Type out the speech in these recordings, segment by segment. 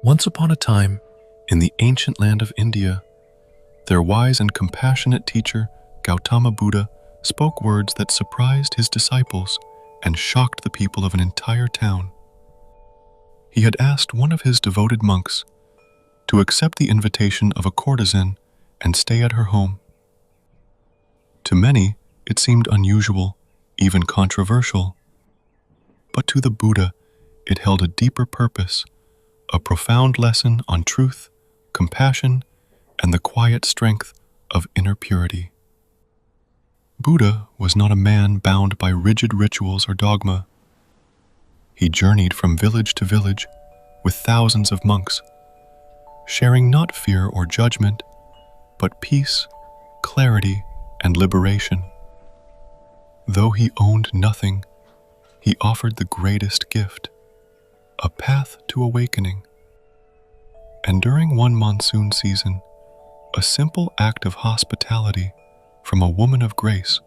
Once upon a time, in the ancient land of India, their wise and compassionate teacher, Gautama Buddha, spoke words that surprised his disciples and shocked the people of an entire town. He had asked one of his devoted monks to accept the invitation of a courtesan and stay at her home. To many, it seemed unusual, even controversial, but to the Buddha, it held a deeper purpose, a profound lesson on truth, compassion, and the quiet strength of inner purity. Buddha was not a man bound by rigid rituals or dogma. He journeyed from village to village with thousands of monks, sharing not fear or judgment, but peace, clarity, and liberation. Though he owned nothing, he offered the greatest gift, a path to awakening. And during one monsoon season, a simple act of hospitality from a woman of grace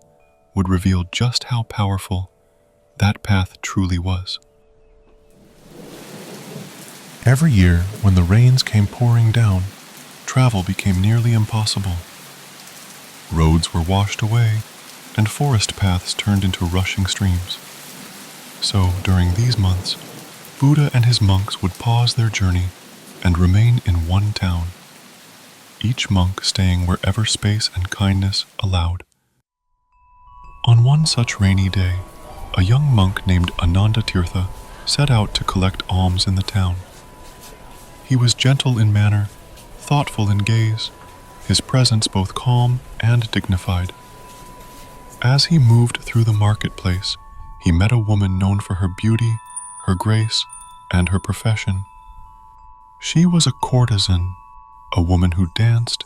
would reveal just how powerful that path truly was. Every year, when the rains came pouring down, travel became nearly impossible. Roads were washed away, and forest paths turned into rushing streams. So, during these months, Buddha and his monks would pause their journey and remain in one town, each monk staying wherever space and kindness allowed. On one such rainy day, a young monk named Ananda set out to collect alms in the town. He was gentle in manner, thoughtful in gaze, his presence both calm and dignified. As he moved through the marketplace, he met a woman known for her beauty, her grace, and her profession. She was a courtesan, a woman who danced,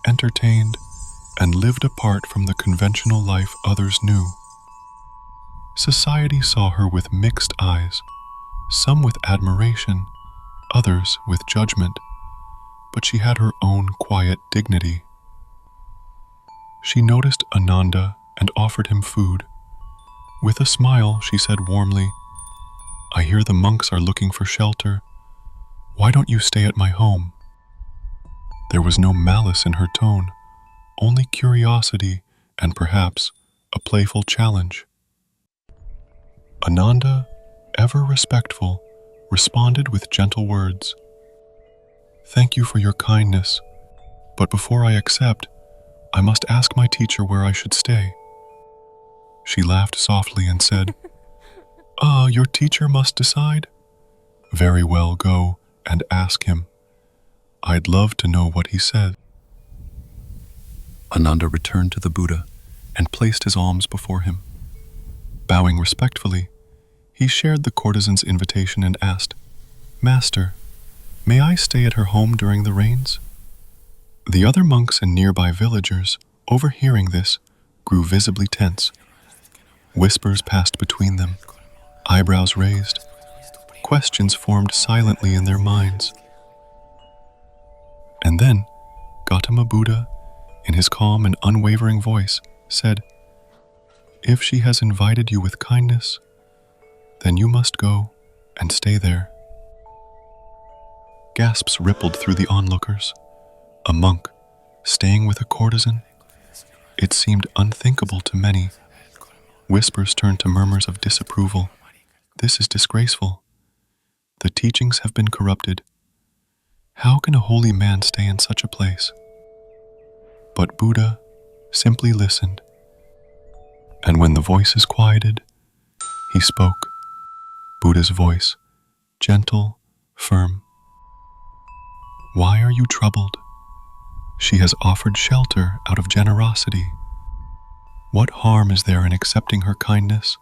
entertained, and lived apart from the conventional life others knew. Society saw her with mixed eyes, some with admiration, others with judgment, but she had her own quiet dignity. She noticed Ananda and offered him food. With a smile, she said warmly, "I hear the monks are looking for shelter. Why don't you stay at my home?" There was no malice in her tone, only curiosity and perhaps a playful challenge. Ananda, ever respectful, responded with gentle words. "Thank you for your kindness, but before I accept, I must ask my teacher where I should stay." She laughed softly and said, Your teacher must decide? Very well, go and ask him. I'd love to know what he said." Ananda returned to the Buddha and placed his alms before him. Bowing respectfully, he shared the courtesan's invitation and asked, "Master, may I stay at her home during the rains?" The other monks and nearby villagers, overhearing this, grew visibly tense. Whispers passed between them, eyebrows raised. Questions formed silently in their minds. And then, Gautama Buddha, in his calm and unwavering voice, said, "If she has invited you with kindness, then you must go and stay there." Gasps rippled through the onlookers. A monk, staying with a courtesan? It seemed unthinkable to many. Whispers turned to murmurs of disapproval. "This is disgraceful. The teachings have been corrupted. How can a holy man stay in such a place?" But Buddha simply listened. And when the voices quieted, he spoke. Buddha's voice, gentle, firm. "Why are you troubled? She has offered shelter out of generosity. What harm is there in accepting her kindness?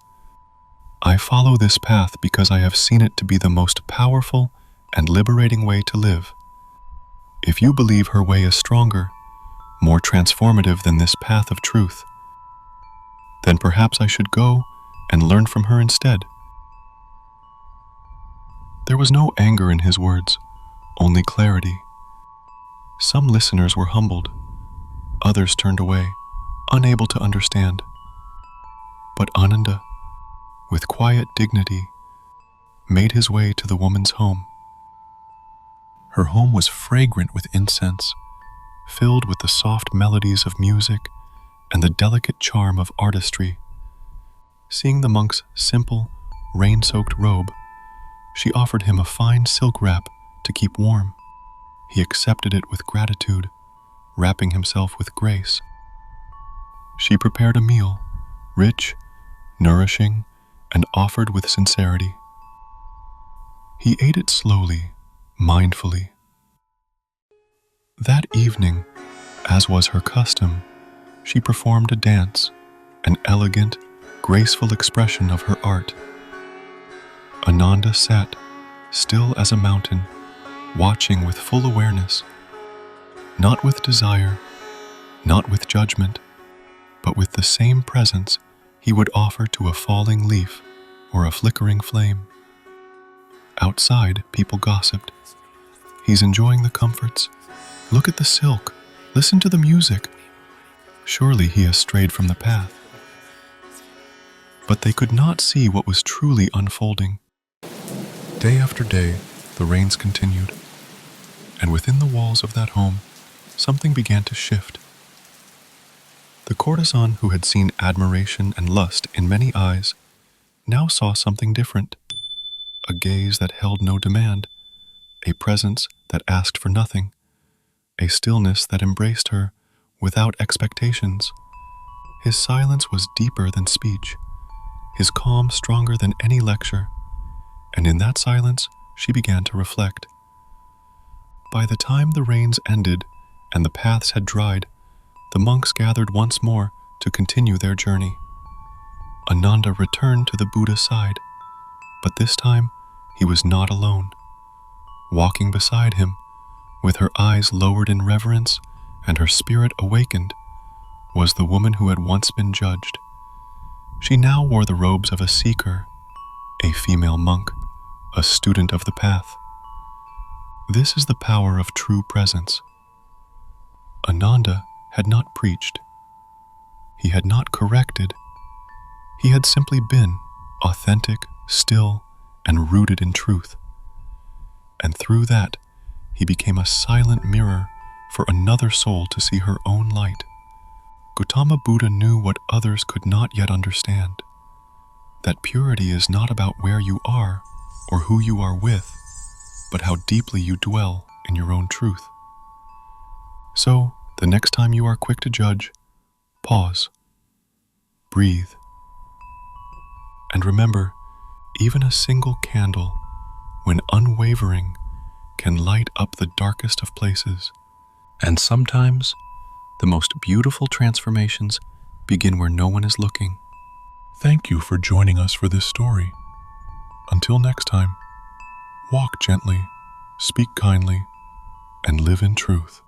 I follow this path because I have seen it to be the most powerful and liberating way to live. If you believe her way is stronger, more transformative than this path of truth, then perhaps I should go and learn from her instead." There was no anger in his words, only clarity. Some listeners were humbled, others turned away, unable to understand. But Ananda, with quiet dignity, made his way to the woman's home. Her home was fragrant with incense, filled with the soft melodies of music and the delicate charm of artistry. Seeing the monk's simple, rain-soaked robe, she offered him a fine silk wrap to keep warm. He accepted it with gratitude, wrapping himself with grace. She prepared a meal, rich, nourishing, and offered with sincerity. He ate it slowly, mindfully. That evening, as was her custom, she performed a dance, an elegant, graceful expression of her art. Ananda sat, still as a mountain, watching with full awareness, not with desire, not with judgment, but with the same presence he would offer to a falling leaf or a flickering flame. Outside, people gossiped. He's enjoying the comforts. Look at the silk. Listen to the music. Surely he has strayed from the path. But they could not see what was truly unfolding. Day after day, the rains continued, and within the walls of that home, something began to shift. The courtesan who had seen admiration and lust in many eyes now saw something different. A gaze that held no demand, a presence that asked for nothing, a stillness that embraced her without expectations. His silence was deeper than speech, his calm stronger than any lecture, and in that silence she began to reflect. By the time the rains ended and the paths had dried, the monks gathered once more to continue their journey. Ananda returned to the Buddha's side, but this time he was not alone. Walking beside him, with her eyes lowered in reverence and her spirit awakened, was the woman who had once been judged. She now wore the robes of a seeker, a female monk, a student of the path. This is the power of true presence. Ananda had not preached. He had not corrected. He had simply been authentic, still, and rooted in truth. And through that, he became a silent mirror for another soul to see her own light. Gautama Buddha knew what others could not yet understand, that purity is not about where you are or who you are with, but how deeply you dwell in your own truth. So, the next time you are quick to judge, pause, breathe, and remember, even a single candle, when unwavering, can light up the darkest of places. And sometimes, the most beautiful transformations begin where no one is looking. Thank you for joining us for this story. Until next time, walk gently, speak kindly, and live in truth.